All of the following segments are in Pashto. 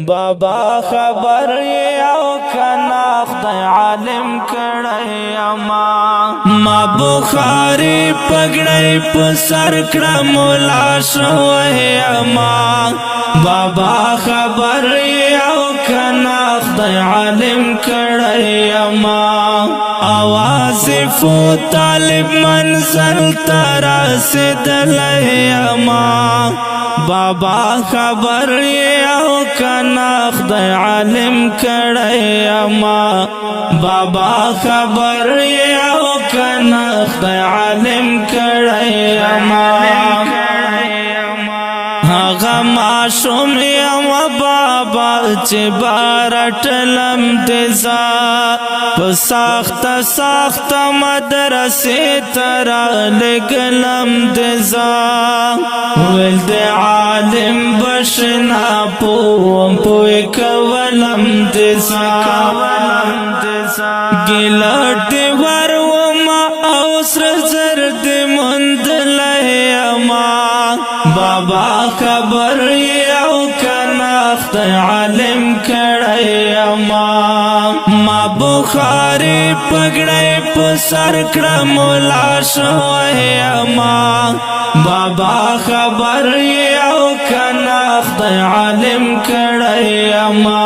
بابا خبر یو کنا خدای عالم کړی ما بخاری پګړی په سر کړه مولا شوی اما بابا خبر یو کنا خدای عالم کړی اما आवाज فو طالب منزل ترسدلی اما بابا خبر یو کنا خدای عالم کړی اما بابا خبر یو کنا خدای عالم کړی اما هغه معصوم یم بابا چې بارټلم دزا په سخت مدرسې ترا لګلم دزا ول د عالم بشنا پوم پوی کولم دزا ګلټ ورما او سر زرد مندلې ما بابا خبر یو کنا خدای عالم کړی ما بخاری پګړی په سر کړه مولا شوی اما بابا خبر یو کنا خدای عالم کړی اما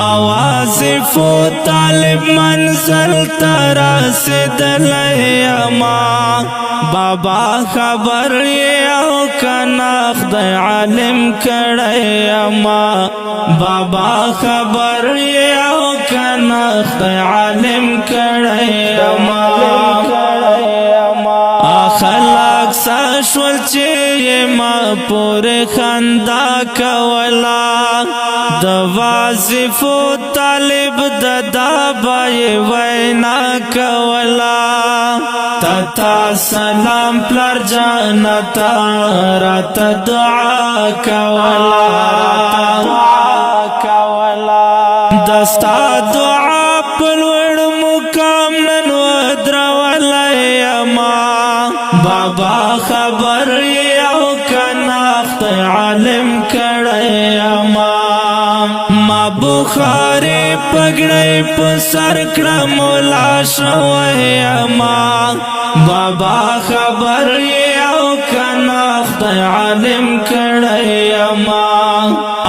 आवाज فو طالب منزل ترسدلی اما بابا خبر یو کنا خدای عالم کړی اما بابا خبر یو کنا خدای عالم کړی اما خلق ساشول چې ما پورې خندا کولا د وظیفو طالب د دابای وینا کولا تا سلام پلر جانتا رات دعا کولا دستا دعا پلوڑ مقام نن ودرولی اما بابا خبر یو کنا خدای عالم کړی اما ما بخاری پګړی په سر کړه مولا شوی اما بابا خبر یو کنا خدای عالم کړی اما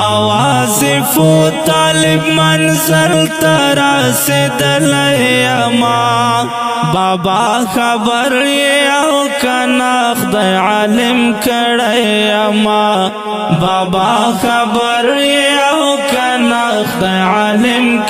आवाज فو طالب منزل ترسدلی اما بابا خبر یو کنا خدای عالم کړی اما بابا خبر یو کنا خدای عالم